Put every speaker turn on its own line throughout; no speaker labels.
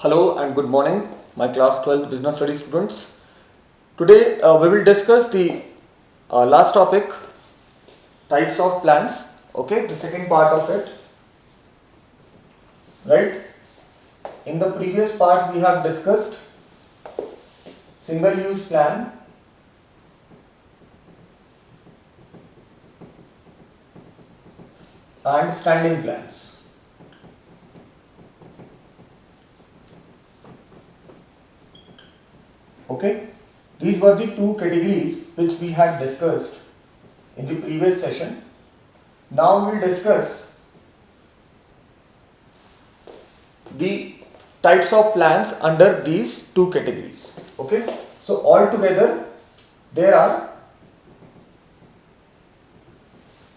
Hello and good morning, my class 12th business studies students. Today we will discuss the last topic, types of plans. Okay, the second part of it. Right? In the previous part we have discussed single use plan, and standing plans. Okay, these were the two categories which we had discussed in the previous session. Now we will discuss the types of plans under these two categories. Okay, so altogether there are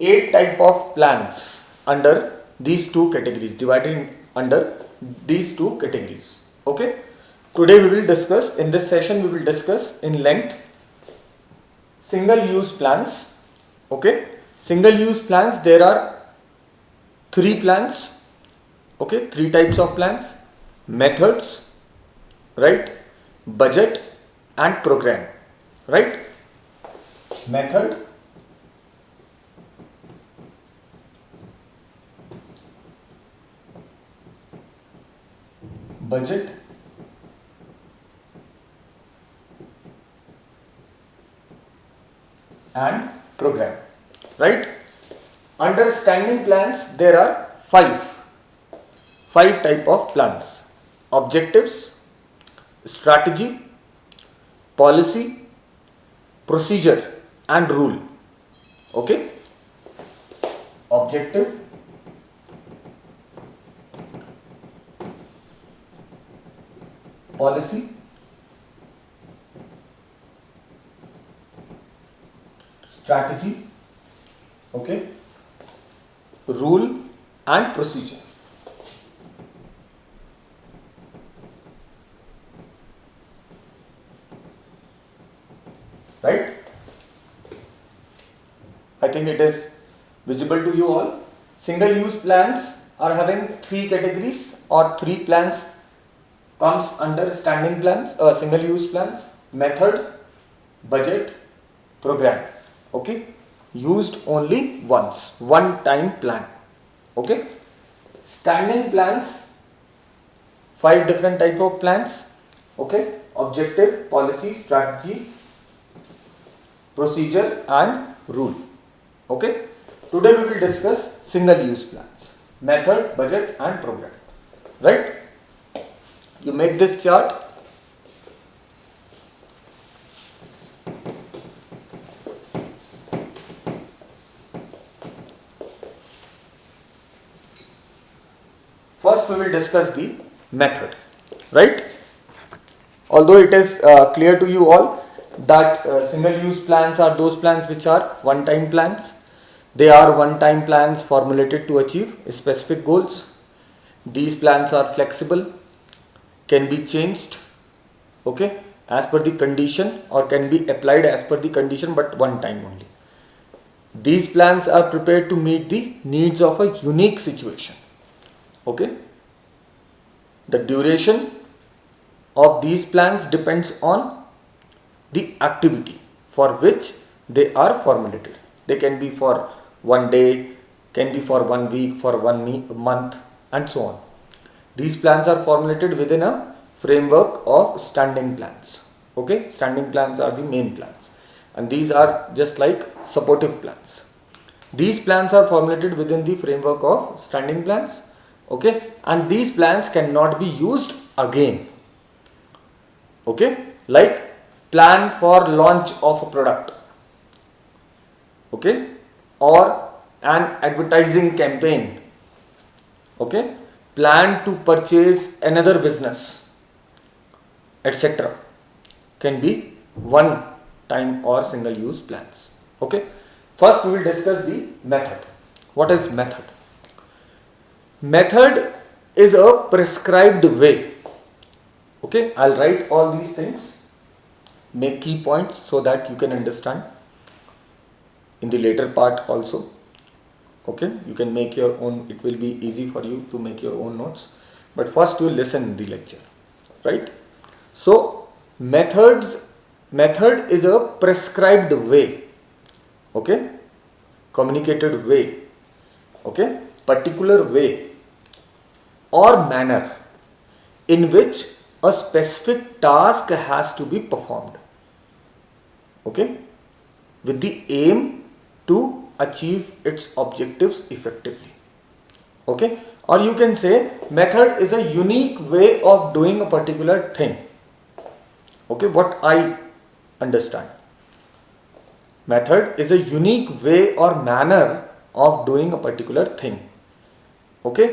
8 type of plans under these two categories, divided under these two categories. Okay, today we will discuss, in this session we will discuss in length single use plans. Okay, single use plans, there are 3 plans. Okay, 3 types of plans: methods, right, budget and program. Right, method, budget and program. Right, under standing plans there are 5 type of plans: objectives, strategy, policy, procedure and rule. Okay, objective, policy, strategy, okay, rule and procedure. Right, I think it is visible to you all. Single use plans are having 3 categories, or 3 plans comes under standing plans, single use plans: method, budget, program. Okay, used only once, one time plan. Okay, standing plans, 5 different type of plans. Okay, objective, policy, strategy, procedure and rule. Okay, today we will discuss single use plans: method, budget and program. Right, you make this chart. First we will discuss the method. Right, although it is clear to you all that single use plans are those plans which are one time plans. They are one time plans formulated to achieve specific goals. These plans are flexible, can be changed, okay, as per the condition, or can be applied as per the condition, but one time only. These plans are prepared to meet the needs of a unique situation. Okay, the duration of these plans depends on the activity for which they are formulated. They can be for one day, can be for 1 week, for 1 month and so on. These plans are formulated within a framework of standing plans. Okay, standing plans are the main plans and these are just like supportive plans. These plans are formulated within the framework of standing plans. Okay, and these plans cannot be used again. Okay, like plan for launch of a product, okay, or an advertising campaign, okay, plan to purchase another business, etc., can be one time or single use plans. Okay, first we will discuss the method. What is method? Method is a prescribed way. Okay, I'll write all these things, make key points so that you can understand in the later part also. Okay, you can make your own, it will be easy for you to make your own notes, but first you listen the lecture. right? So method is a prescribed way, okay, communicated way, okay, particular way or manner in which a specific task has to be performed, okay, with the aim to achieve its objectives effectively, okay. Or you can say method is a unique way of doing a particular thing, okay. What I understand, method is a unique way or manner of doing a particular thing, okay,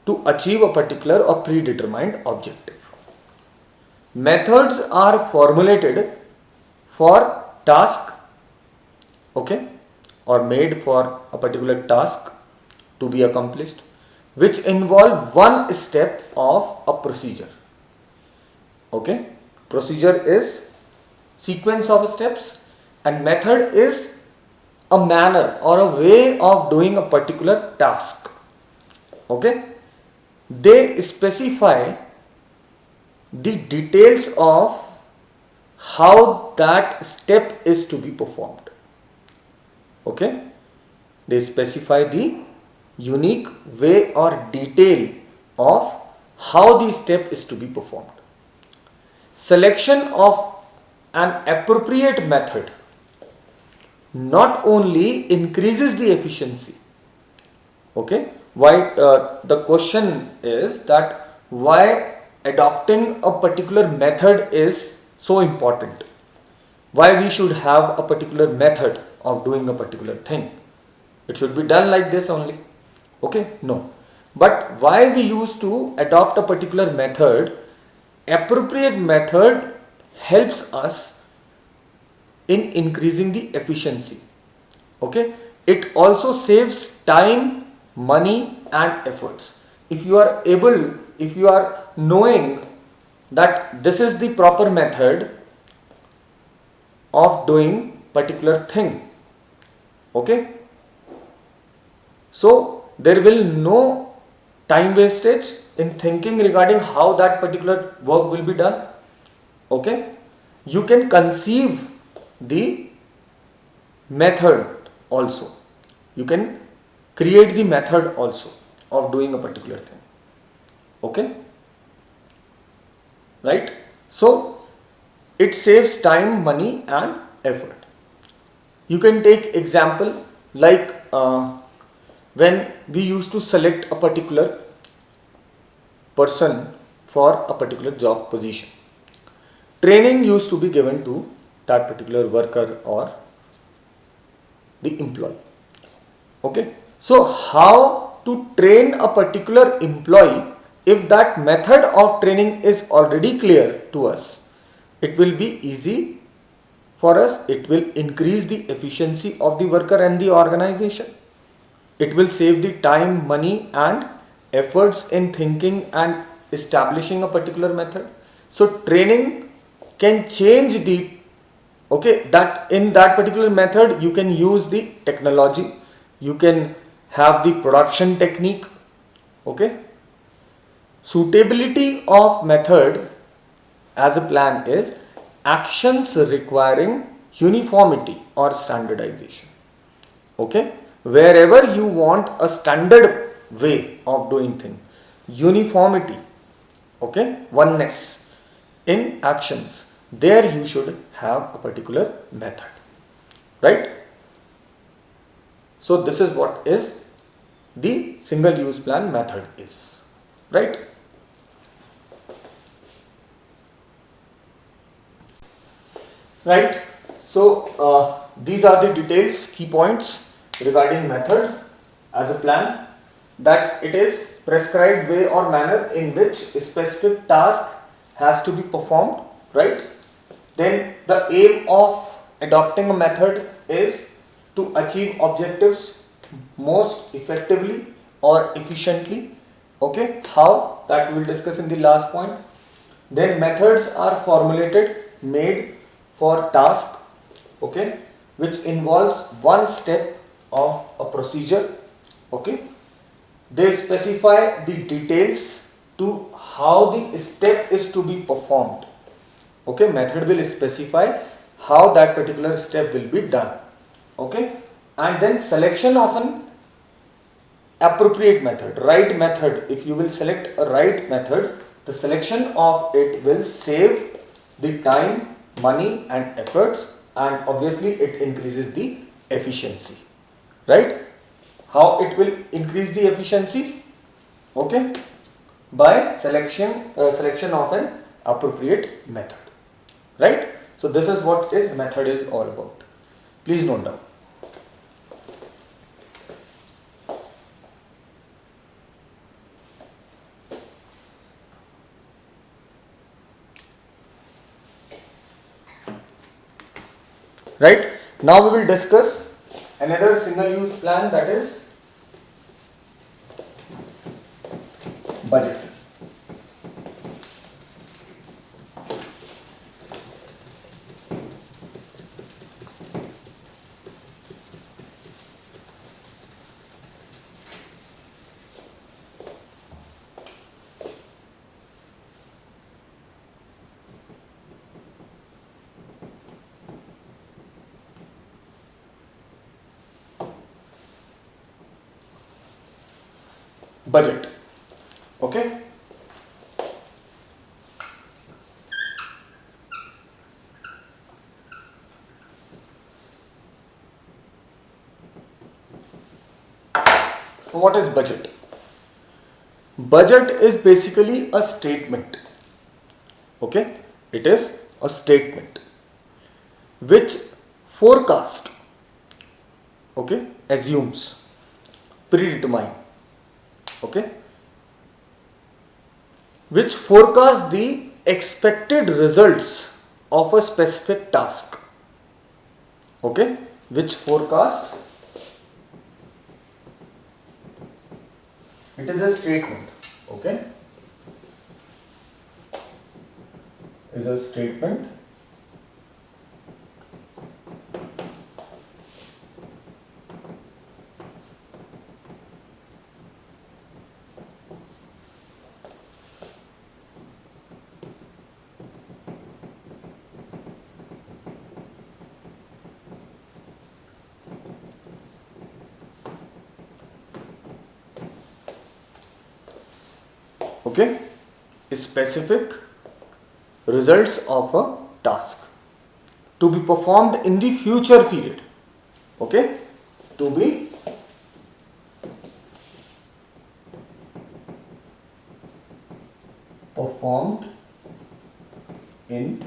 to achieve a particular or predetermined objective. Methods are formulated for task, okay, or made for a particular task to be accomplished, which involve one step of a procedure, okay. Procedure is sequence of steps and method is a manner or a way of doing a particular task, okay. They specify the details of how that step is to be performed, okay. They specify the unique way or detail of how the step is to be performed. Selection of an appropriate method not only increases the efficiency, okay. Why the question is that why adopting a particular method is so important, why we should have a particular method of doing a particular thing. It should be done like this only, okay, no. But why we used to adopt a particular method, appropriate method helps us in increasing the efficiency, okay. It also saves time, money and efforts. If you are able, if you are knowing that this is the proper method of doing particular thing, okay, so there will no time wastage in thinking regarding how that particular work will be done, okay. You can conceive the method also, you can create the method also of doing a particular thing, okay, right. So it saves time, money and effort. You can take example like when we used to select a particular person for a particular job position, training used to be given to that particular worker or the employee, okay. So how to train a particular employee, if that method of training is already clear to us, it will be easy for us, it will increase the efficiency of the worker and the organization. It will save the time, money and efforts in thinking and establishing a particular method. So training can change the, okay, that in that particular method you can use the technology, you can have the production technique, okay. Suitability of method as a plan is actions requiring uniformity or standardization, okay. Wherever you want a standard way of doing things, uniformity, okay, oneness in actions, there you should have a particular method, right. So this is what is the single use plan method is, right. Right. So these are the details, key points regarding method as a plan, that it is prescribed way or manner in which a specific task has to be performed, right. Then the aim of adopting a method is to achieve objectives most effectively or efficiently, okay. How, that we will discuss in the last point. Then methods are formulated, made for task, okay, which involves one step of a procedure, okay. They specify the details to how the step is to be performed. Okay, method will specify how that particular step will be done. Okay, and then selection of an appropriate method, right method. If you will select a right method, the selection of it will save the time, money and efforts, and obviously it increases the efficiency, right? How it will increase the efficiency? Okay, by selection of an appropriate method, right? So this is what is method is all about. Please note down. Right, now we will discuss another single use plan, that is budget. Budget. Okay, what is budget? Budget is basically a statement. Okay, it is a statement which forecast, okay, assumes, predetermine, okay, which forecast the expected results of a specific task. Okay, which forecast, it is a statement. Okay, is a statement okay, specific results of a task to be performed in the future period. Okay, to be performed in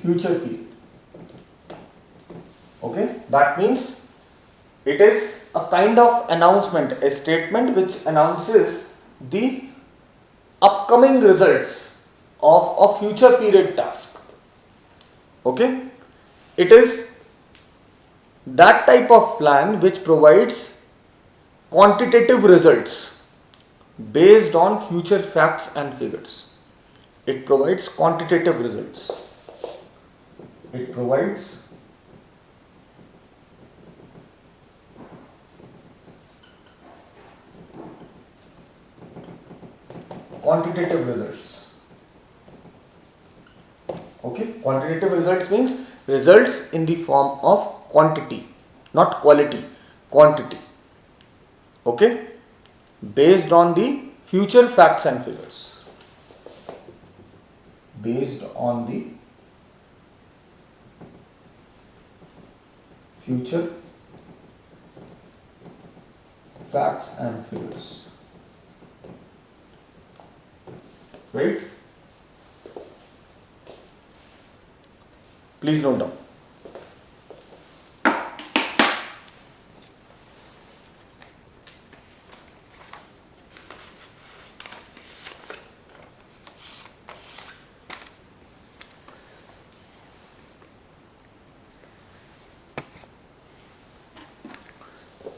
future period. Okay, that means it is a kind of announcement, a statement which announces the upcoming results of a future period task. Okay, it is that type of plan which provides quantitative results based on future facts and figures. It provides quantitative results. It provides quantitative results. Okay, quantitative results means results in the form of quantity, not quality, quantity. Okay, based on the future facts and figures. Based on the future facts and figures. Right? Please note down.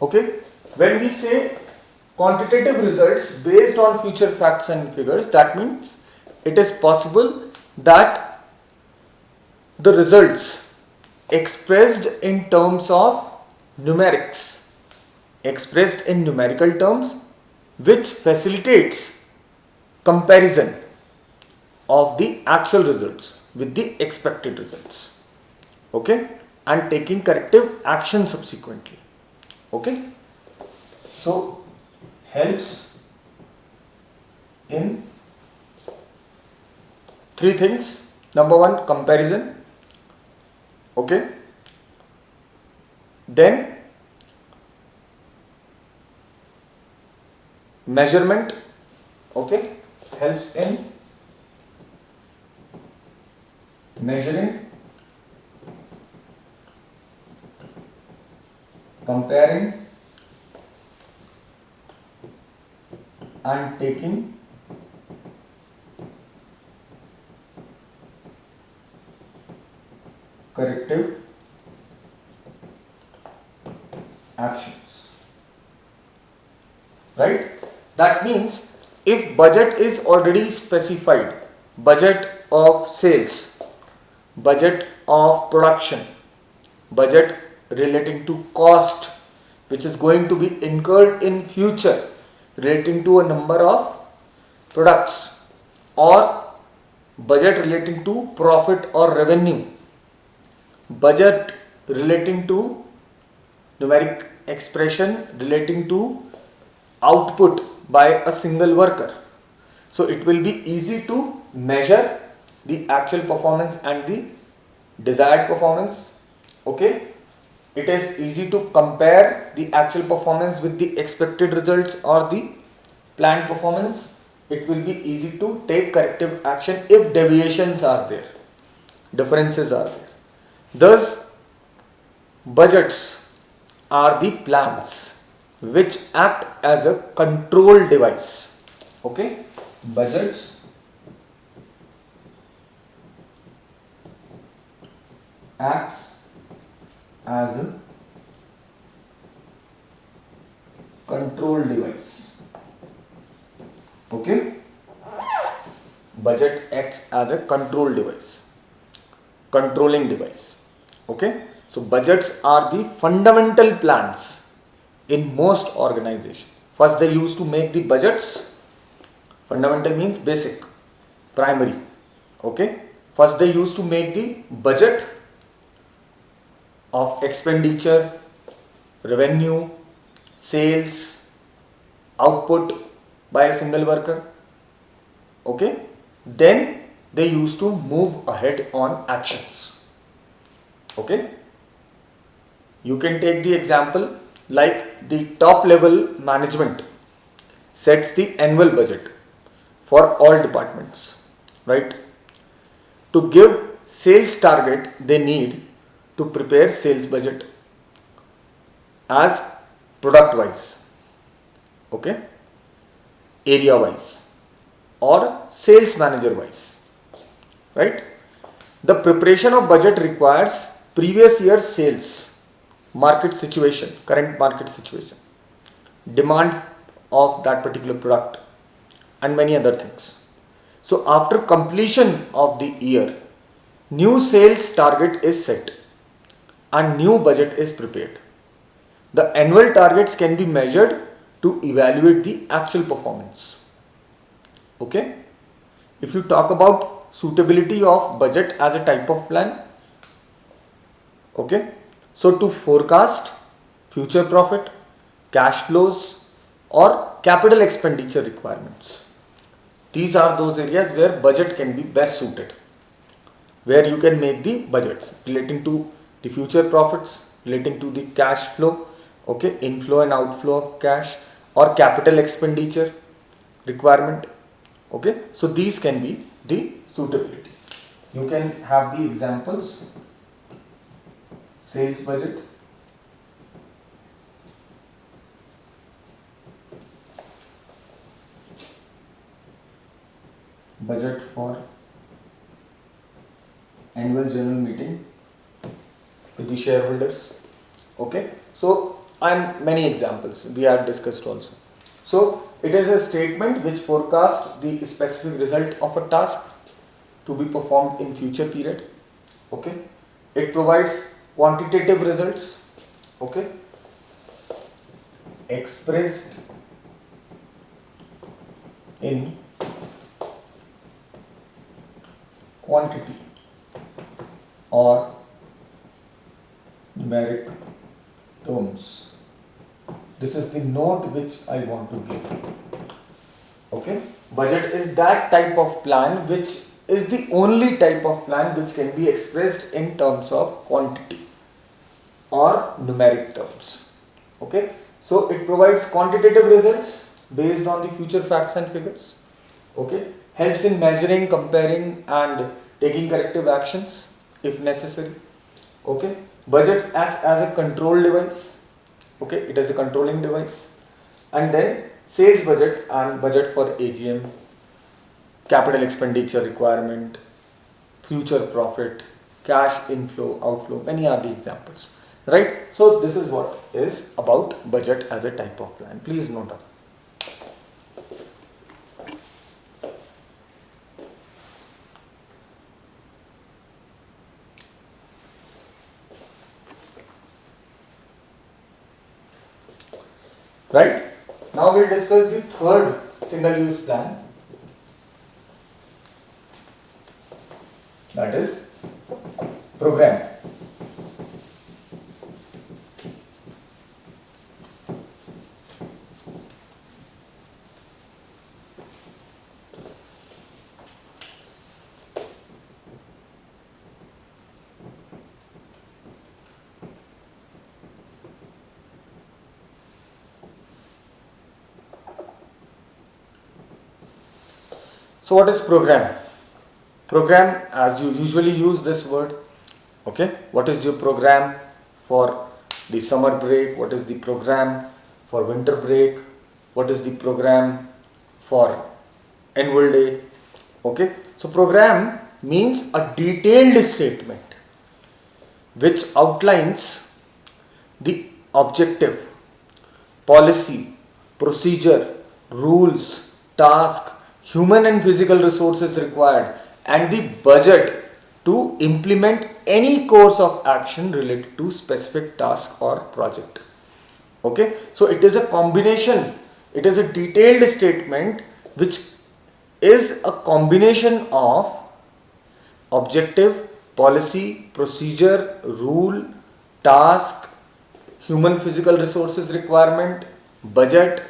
Okay, when we say quantitative results based on future facts and figures, that means it is possible that the results expressed in terms of numerics, expressed in numerical terms, which facilitates comparison of the actual results with the expected results, okay, and taking corrective action subsequently, okay. So helps in three things. Number one, comparison, okay, then measurement, okay, helps in measuring, comparing and taking corrective actions, right? That means if budget is already specified, budget of sales, budget of production, budget relating to cost which is going to be incurred in future relating to a number of products, or budget relating to profit or revenue, budget relating to numeric expression relating to output by a single worker. So it will be easy to measure the actual performance and the desired performance, okay. It is easy to compare the actual performance with the expected results or the planned performance. It will be easy to take corrective action if deviations are there, differences are there. Thus, budgets are the plans which act as a control device, okay. Budgets acts as a control device, okay. Budget acts as a control device, controlling device, okay. So budgets are the fundamental plans in most organizations. First they used to make the budgets. Fundamental means basic, primary, okay. First they used to make the budget of expenditure, revenue, sales, output by a single worker, okay. Then they used to move ahead on actions, okay. You can take the example like the top level management sets the annual budget for all departments, right. To give sales target, they need to prepare sales budget as product wise, okay, area wise or sales manager wise, right. The preparation of budget requires previous year's sales, market situation, current market situation, demand of that particular product and many other things. So after completion of the year, new sales target is set and new budget is prepared. The annual targets can be measured to evaluate the actual performance, okay. If you talk about suitability of budget as a type of plan, okay, so to forecast future profit, cash flows or capital expenditure requirements, these are those areas where budget can be best suited, where you can make the budgets relating to the future profits, relating to the cash flow, okay, inflow and outflow of cash or capital expenditure requirement, okay. So these can be the suitability. You can have the examples: sales budget, budget for annual general meeting with the shareholders, okay. So and many examples we have discussed also. So it is a statement which forecasts the specific result of a task to be performed in future period, okay. It provides quantitative results, okay. expressed in quantity or numeric terms. This is the note which I want to give. Okay, budget is that type of plan which is the only type of plan which can be expressed in terms of quantity or numeric terms. Okay, so it provides quantitative results based on the future facts and figures. Okay, helps in measuring, comparing and taking corrective actions if necessary. Okay, budget acts as a control device. Okay, it is a controlling device. And then sales budget and budget for AGM, capital expenditure requirement, future profit, cash inflow, outflow, many are the examples. Right? So this is what is about budget as a type of plan. Please note up. Right? Now we'll discuss the third single use plan, that is program. So what is program? Program, as you usually use this word, okay, what is your program for the summer break? What is the program for winter break? What is the program for annual day? Okay, so program means a detailed statement which outlines the objective, policy, procedure, rules, task, human and physical resources required and the budget to implement any course of action related to specific task or project. Okay, so it is a combination, it is a detailed statement which is a combination of objective, policy, procedure, rule, task, human physical resources requirement, budget,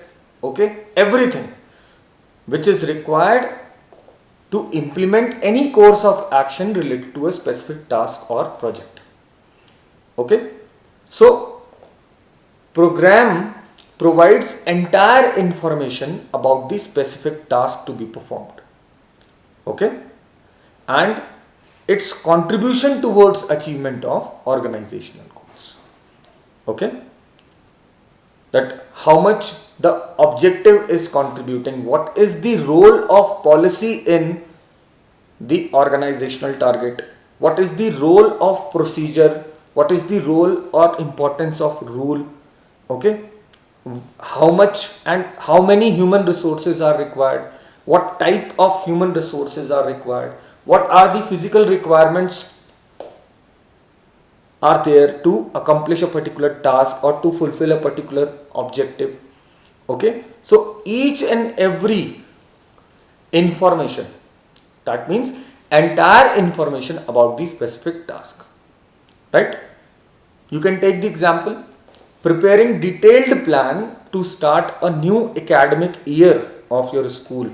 okay, everything which is required to implement any course of action related to a specific task or project. Okay, so program provides entire information about the specific task to be performed. Okay, and its contribution towards achievement of organizational goals. Okay, that how much the objective is contributing, what is the role of policy in the organizational target, what is the role of procedure, what is the role or importance of rule, okay, how much and how many human resources are required, what type of human resources are required, what are the physical requirements are there to accomplish a particular task or to fulfill a particular objective. Okay, so each and every information, that means entire information about the specific task, right? You can take the example, preparing detailed plan to start a new academic year of your school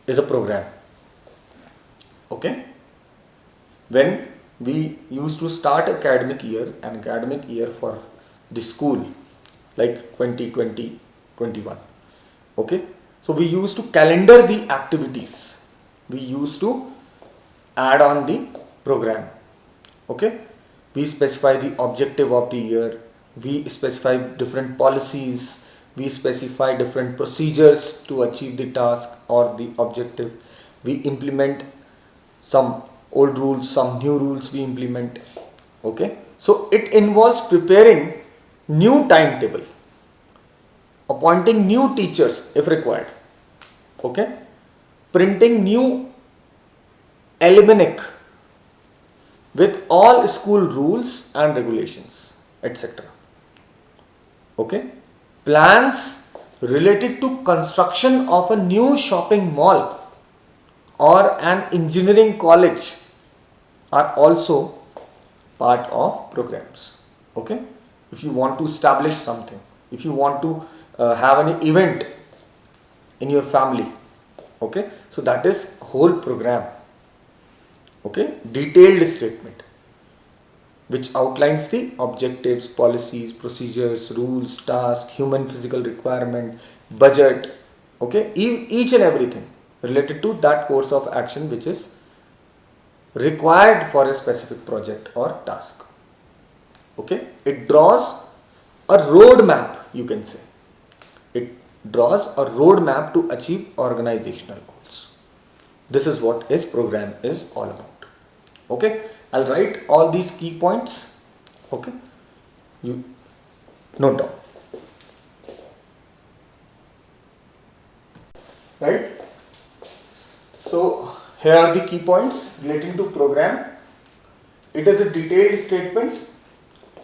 is a program. Okay, when we used to start an academic year for the school like 2020-21. Okay, so we used to calendar the activities, we used to add on the program. Okay, we specify the objective of the year, we specify different policies, we specify different procedures to achieve the task or the objective, we implement some old rules, some new rules we implement. Okay, so it involves preparing new timetable, appointing new teachers if required, okay, printing new almanac with all school rules and regulations, etc. Okay, plans related to construction of a new shopping mall or an engineering college are also part of programs. Okay, if you want to establish something, if you want to have an event in your family, okay, so that is whole program. Okay, detailed statement which outlines the objectives, policies, procedures, rules, tasks, human physical requirement, budget, okay, each and everything related to that course of action which is required for a specific project or task. Okay, it draws a roadmap, you can say. It draws a roadmap to achieve organizational goals. This is what this program is all about. Okay, I'll write all these key points. Okay, you note down. Right? So here are the key points relating to program. It is a detailed statement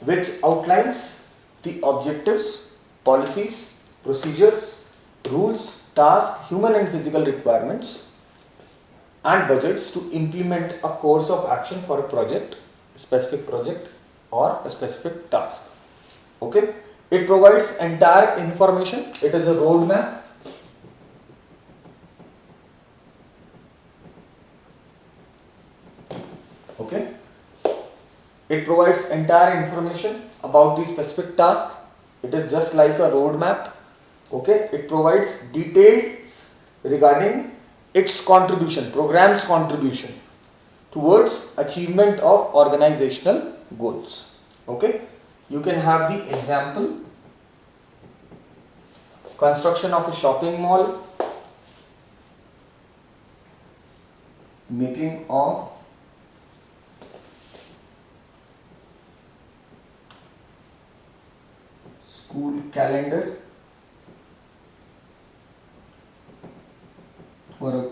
which outlines the objectives, policies, procedures, rules, tasks, human and physical requirements and budgets to implement a course of action for a project, a specific project or a specific task. Okay, it provides entire information. It is a roadmap. Okay, it provides entire information about the specific task. It is just like a roadmap. Okay, it provides details regarding its contribution, program's contribution towards achievement of organizational goals. Okay, you can have the example: construction of a shopping mall, making of school calendar for a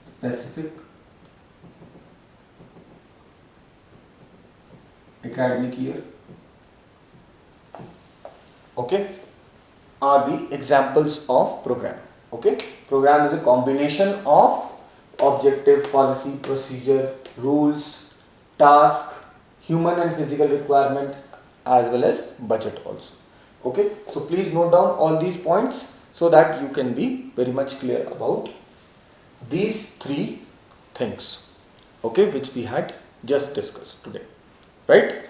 specific academic year. Okay, are the examples of program. Okay, program is a combination of objective, policy, procedure, rules, task, human and physical requirement as well as budget also. Okay, so please note down all these points so that you can be very much clear about these three things, okay, which we had just discussed today, right?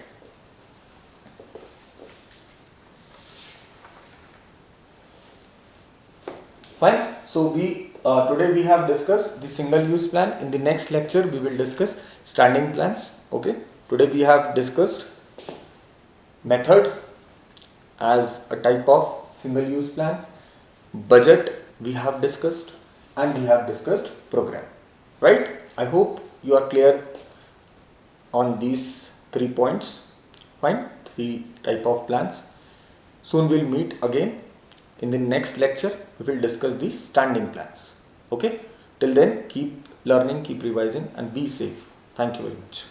Fine. So we today we have discussed the single use plan. In the next lecture we will discuss standing plans. Okay, today we have discussed method as a type of single use plan, budget we have discussed, and we have discussed program, right? I hope you are clear on these 3 points. Fine, 3 type of plans. Soon we'll meet again. In the next lecture we will discuss the standing plans. Okay, till then keep learning, keep revising and be safe. Thank you very much.